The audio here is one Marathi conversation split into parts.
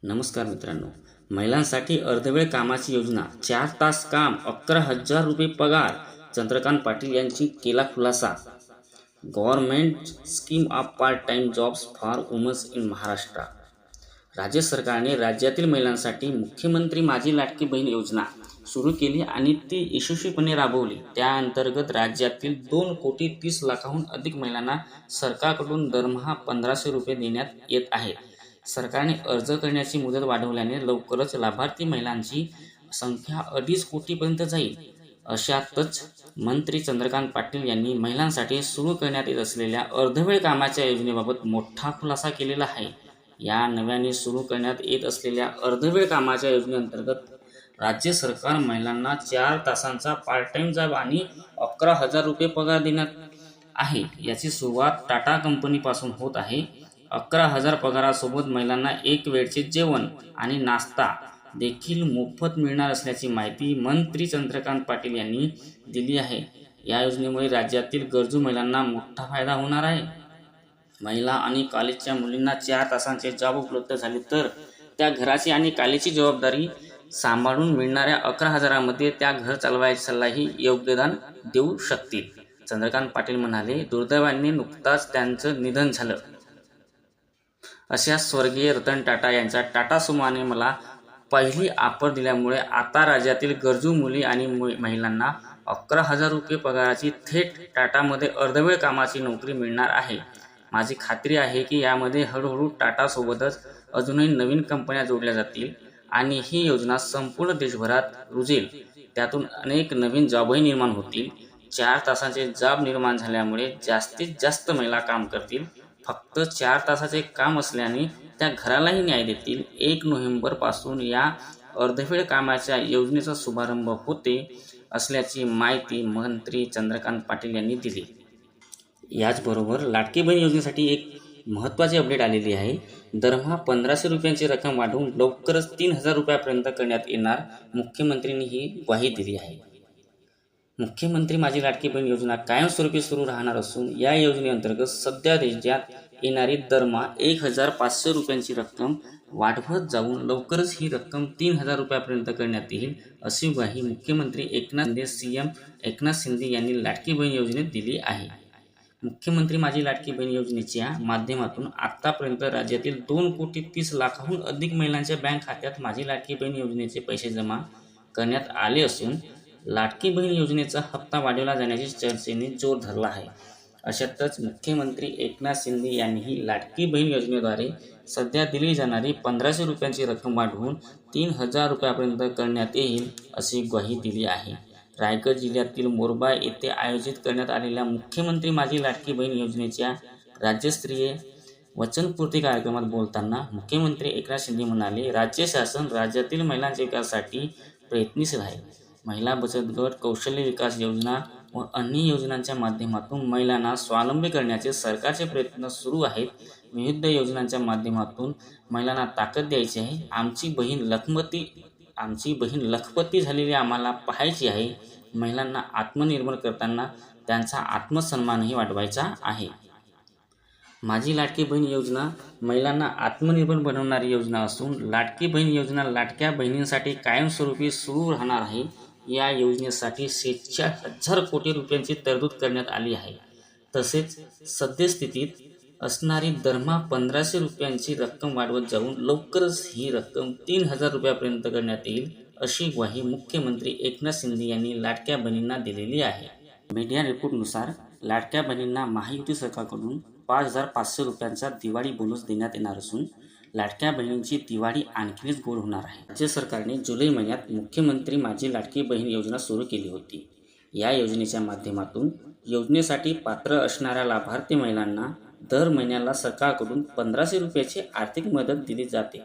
नमस्कार मित्रांनो, महिलांसाठी अर्धवेळ कामाची योजना, 4 तास काम, 11,000 रुपये पगार. चंद्रकांत पाटील यांची केला खुलासा. Government scheme of part time jobs for womens in Maharashtra. राज्य सरकारने राज्यातील महिलांसाठी मुख्यमंत्री माझी लाडकी बहीण योजना सुरू केली आणि ती यशस्वीपणे राबवली. त्याअंतर्गत राज्यातील 2,30,00,000हून अधिक महिलांना सरकारकडून दरमहा 1,500 रुपये देण्यात येत आहे. सरकारने अर्ज करण्याची मुदत वाढवल्याने लवकरच लाभार्थी महिलांची संख्या 2.5 कोटीपर्यंत जाईल. अशातच मंत्री चंद्रकांत पाटील यांनी महिलांसाठी सुरू करण्यात येत असलेल्या अर्धवेळ कामाच्या योजनेबाबत मोठा खुलासा केलेला आहे. या नव्याने सुरू करण्यात येत असलेल्या अर्धवेळ कामाच्या योजनेअंतर्गत राज्य सरकार महिलांना 4 तासांचा पार्ट टाइम जॉब आणि 11,000 रुपये पगार देण्यात आहे. याची सुरुवात टाटा कंपनीपासून होत आहे. 11,000 पगारासोबत महिलांना एक वेळचे जेवण आणि नाश्ता देखील मोफत मिळणार असल्याची माहिती मंत्री चंद्रकांत पाटील यांनी दिली आहे. या योजनेमुळे राज्यातील गरजू महिलांना मोठा फायदा होणार आहे. महिला आणि कॉलेजच्या मुलींना 4 तासांचे जॉब उपलब्ध झाले तर त्या घराची आणि कॉलेजची जबाबदारी सांभाळून मिळणाऱ्या 11,000मध्ये त्या घर चालवायलाही योगदान देऊ शकतील. चंद्रकांत पाटील म्हणाले, दुर्दैवाने नुकताच त्यांचं निधन झालं. अशा स्वर्गीय रतन टाटा यांच्या टाटा सुमोने मला पहिली ऑफर दिल्यामुळे आता राज्यातील गरजू मुली आणि महिलांना 11,000 रुपये पगाराची थेट टाटामध्ये अर्धवेळ कामाची नोकरी मिळणार आहे. माझी खात्री आहे की यामध्ये हळूहळू टाटासोबतच अजूनही नवीन कंपन्या जोडल्या जातील आणि ही योजना संपूर्ण देशभरात रुजेल. त्यातून अनेक नवीन जॉबही निर्माण होतील. 4 तासांचे जॉब निर्माण झाल्यामुळे जास्तीत जास्त महिला काम करतील. फक्त 4 तासाचे काम असल्याने त्या घरालाही न्याय देतील. 1 नोव्हेंबरपासून या अर्धवेळ कामाच्या योजनेचा शुभारंभ होते असल्याची माहिती मंत्री चंद्रकांत पाटील यांनी दिली. याचबरोबर लाडकी बहीण योजनेसाठी एक महत्त्वाची अपडेट आलेली आहे. दरमहा 1,500 रुपयांची रक्कम वाढवून लवकरच 3,000 रुपयापर्यंत करण्यात येणार. मुख्यमंत्र्यांनी ही ग्वाही दिली आहे. मुख्यमंत्री माझी लाडकी बहीण योजना कायमस्वरूपी सुरू राहणार असून या योजनेअंतर्गत सध्या देण्यात येणारी दरमहा 1,500 रुपयांची रक्कम वाढवत जाऊन लवकरच ही रक्कम 3,000 रुपयापर्यंत करण्यात येईल, अशी ग्वाही मुख्यमंत्री सीएम एकनाथ शिंदे यांनी लाडकी बहीण योजनेत दिली आहे. मुख्यमंत्री माझी लाडकी बहीण योजनेच्या माध्यमातून आतापर्यंत राज्यातील 2,30,00,000हून अधिक महिलांच्या बँक खात्यात माझी लाडकी बहीण योजनेचे पैसे जमा करण्यात आले असून लाडकी बहीण योजनेचा हप्ता वाढवला जाण्याची चर्चेने जोर धरला आहे. अशातच मुख्यमंत्री एकनाथ शिंदे यांनीही लाडकी बहीण योजनेद्वारे सध्या दिली जाणारी 1,500 रुपयांची रक्कम वाढवून 3,000 रुपयापर्यंत करण्यात येईल, अशी ग्वाही दिली आहे. रायगड जिल्ह्यातील मोरबा येथे आयोजित करण्यात आलेल्या मुख्यमंत्री माझी लाडकी बहीण योजनेच्या राज्यस्तरीय वचनपूर्ती कार्यक्रमात बोलताना मुख्यमंत्री एकनाथ शिंदे म्हणाले, राज्य शासन राज्यातील महिलांच्या विकासासाठी प्रयत्नशील आहे. महिला बचत गट, कौशल्य विकास योजना व अन्य योजनांच्या माध्यमातून महिलांना स्वावलंबी करण्याचे सरकारचे प्रयत्न सुरू आहेत. विविध योजनांच्या माध्यमातून महिलांना ताकद द्यायची आहे. आमची बहीण लखपती झालेली आम्हाला पाहायची आहे. महिलांना आत्मनिर्भर करताना त्यांचा आत्मसन्मानही वाढवायचा आहे. माझी लाडकी बहीण योजना महिलांना आत्मनिर्भर बनवणारी योजना असून लाडकी बहीण योजना लाडक्या बहिणींसाठी कायमस्वरूपी सुरू राहणार आहे. या योजनेसाठी 46,000 कोटी रुपयांची तरतूद करण्यात आली आहे. तसेच सद्यस्थितीत असणारी दरमहा 1,500 रुपयांची रक्कम वाढवत जाऊन लवकरच ही रक्कम 3,000 रुपयापर्यंत करण्यात येईल, अशी ग्वाही मुख्यमंत्री एकनाथ शिंदे यांनी लाडक्या बहिणींना दिलेली आहे. मीडिया रिपोर्टनुसार लाडक्या बहिणींना महायुती सरकारकडून 5,500 रुपयांचा दिवाळी बोनस देण्यात येणार असून लाडक्या बहिणींची दिवाळी आणखीनच गोड होणार आहे. राज्य सरकारने जुलै महिन्यात मुख्यमंत्री माझी लाडकी बहीण योजना सुरू केली होती. या योजनेच्या माध्यमातून योजनेसाठी पात्र असणाऱ्या लाभार्थी महिलांना दर महिन्याला सरकारकडून 1,500 रुपयाची आर्थिक मदत दिली जाते.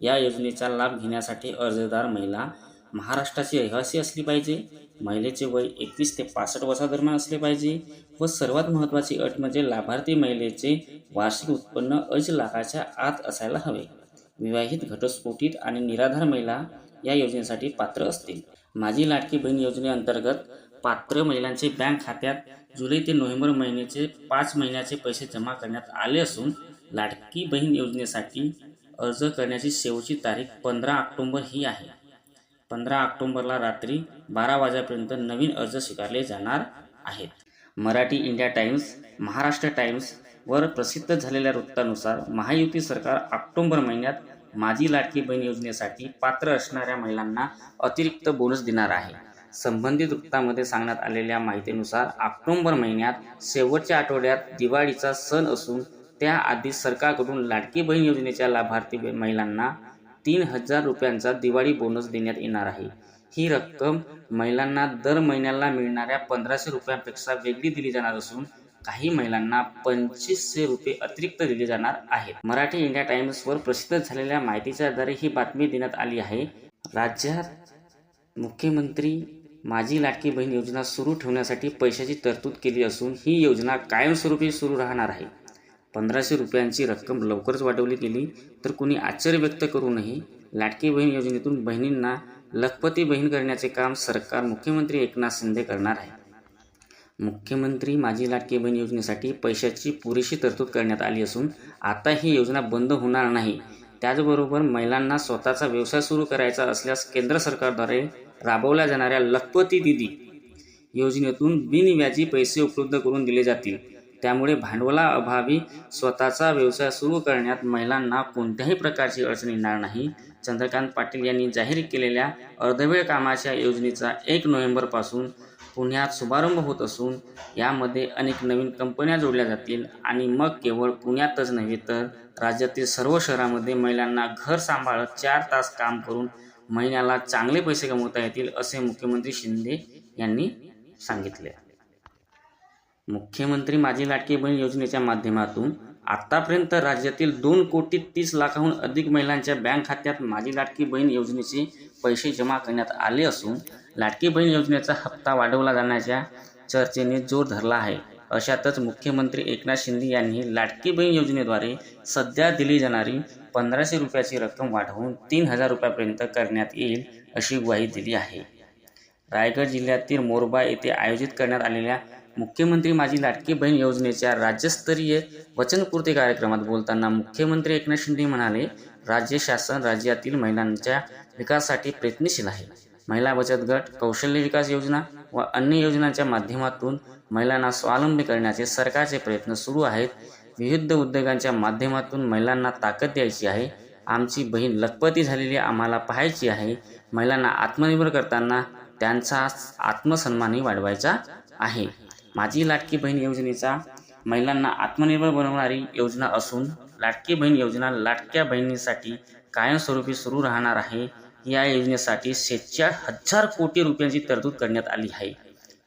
या योजनेचा लाभ घेण्यासाठी अर्जदार महिला महाराष्ट्राची रहिवासी असली पाहिजे, महिलेचे वय 21 ते 65 वर्षादरम्यान असले पाहिजे व सर्वात महत्त्वाची अट म्हणजे लाभार्थी महिलेचे वार्षिक उत्पन्न 2 लाखाच्या आत असायला हवे. विवाहित, घटस्फोटित आणि निराधार महिला या योजनेसाठी पात्र असतील. माझी लाडकी बहीण योजनेअंतर्गत पात्र महिलांचे बँक खात्यात जुलै ते नोव्हेंबर महिन्याचे 5 महिन्याचे पैसे जमा करण्यात आले असून लाडकी बहीण योजनेसाठी अर्ज करण्याची शेवटची तारीख 15 ऑक्टोबर ही आहे. 15 ऑक्टोबरला रात्री 12 वाजेपर्यंत नवीन अर्ज स्वीकारले जाणार आहेत. Marathi India times, Maharashtra times वर प्रसिद्ध झालेल्या वृत्तानुसार महायुती सरकार ऑक्टोबर महिन्यात माझी लाडकी बहीण योजनेसाठी पात्र असणाऱ्या महिलांना अतिरिक्त बोनस देणार आहे. संबंधित वृत्तामध्ये सांगण्यात आलेल्या माहितीनुसार ऑक्टोबर महिन्यात शेवटच्या आठवड्यात दिवाळीचा सण असून त्याआधी सरकारकडून लाडकी बहीण योजनेच्या लाभार्थी महिलांना 3,000 रुपयांचा दिवाळी बोनस देण्यात येणार आहे. ही रक्कम महिलांना दर महिन्याला मिळणाऱ्या 1,500 रुपयांपेक्षा वेगळी दिली जाणार असून काही महिलांना 2,500 रुपये अतिरिक्त दिले जाणार आहेत. मराठी इंडिया टाइम्सवर प्रसिद्ध झालेल्या माहितीच्या आधारे ही बातमी देण्यात आली आहे. राज्यात मुख्यमंत्री माझी लाडकी बहीण योजना सुरू ठेवण्यासाठी पैशाची तरतूद केली असून ही योजना कायमस्वरूपी सुरू राहणार आहे. 1,500 रुपयांची रक्कम लवकरच वाढवली गेली तर कुणी आश्चर्य व्यक्त करू नये. लाडकी बहीण योजनेतून बहिणींना लखपती बहीण करण्याचे काम सरकार मुख्यमंत्री एकनाथ शिंदे करणार आहे. मुख्यमंत्री माझी लाडकी बहीण योजनेसाठी पैशाची पुरेशी तरतूद करण्यात आली असून आता ही योजना बंद होणार नाही. त्याचबरोबर महिलांना स्वतःचा व्यवसाय सुरू करायचा असल्यास केंद्र सरकारद्वारे राबवल्या जाणाऱ्या लखपती दीदी योजनेतून बिनव्याजी पैसे उपलब्ध करून दिले जातील. त्यामुळे भांडवलाअभावी स्वतःचा व्यवसाय सुरू करण्यात महिलांना कोणत्याही प्रकारची अडचण येणार नाही. चंद्रकांत पाटील यांनी जाहीर केलेल्या अर्धवेळ कामाच्या योजनेचा 1 नोव्हेंबरपासून पुण्यात शुभारंभ होत असून यामध्ये अनेक नवीन कंपन्या जोडल्या जातील आणि मग केवळ पुण्यातच नव्हे तर राज्यातील सर्व शहरांमध्ये महिलांना घर सांभाळत 4 तास काम करून महिन्याला चांगले पैसे कमवता येतील असे मुख्यमंत्री शिंदे यांनी सांगितले. मुख्यमंत्री माझी लाडकी बहीण योजनेच्या माध्यमातून आतापर्यंत राज्यातील 2,30,00,000हून अधिक महिलांच्या बँक खात्यात माझी लाडकी बहीण योजनेचे पैसे जमा करण्यात आले असून लाडकी बहीण योजनेचा हप्ता वाढवला जाण्याच्या चर्चेने जोर धरला आहे. अशातच मुख्यमंत्री एकनाथ शिंदे यांनी लाडकी बहीण योजनेद्वारे सध्या दिली जाणारी 1,500 रुपयाची रक्कम वाढवून 3,000 रुपयांपर्यंत करण्यात येईल अशी ग्वाही दिली आहे. रायगड जिल्ह्यातील मोरबा येथे आयोजित करण्यात आलेल्या मुख्यमंत्री माझी लाडकी बहीण योजनेच्या राज्यस्तरीय वचनपूर्ती कार्यक्रमात बोलताना मुख्यमंत्री एकनाथ शिंदे म्हणाले, राज्य शासन राज्यातील महिलांच्या विकासासाठी प्रयत्नशील आहे. महिला बचत गट, कौशल्य विकास योजना व अन्य योजनांच्या माध्यमातून महिलांना स्वावलंबी करण्याचे सरकारचे प्रयत्न सुरू आहेत. विविध उद्योगांच्या माध्यमातून महिलांना ताकद द्यायची आहे. आमची बहीण लखपती झालेली आम्हाला पाहायची आहे. महिलांना आत्मनिर्भर करताना त्यांचा आत्मसन्मानही वाढवायचा आहे. माझी लाडकी बहीण योजनेचा महिलांना आत्मनिर्भर बनवणारी योजना असून लाडकी बहीण योजना लाडक्या बहिणींसाठी कायमस्वरूपी सुरू राहणार आहे. या योजनेसाठी 46,000 कोटी रुपयांची तरतूद करण्यात आली आहे.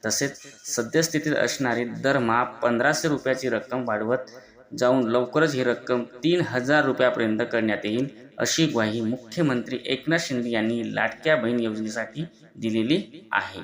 तसेच सद्यस्थितीत असणारी दरमहा 1,500 रुपयाची रक्कम वाढवत जाऊन लवकरच ही रक्कम 3,000 रुपयापर्यंत करण्यात येईल अशी ग्वाही मुख्यमंत्री एकनाथ शिंदे यांनी लाडक्या बहीण योजनेसाठी दिलेली आहे.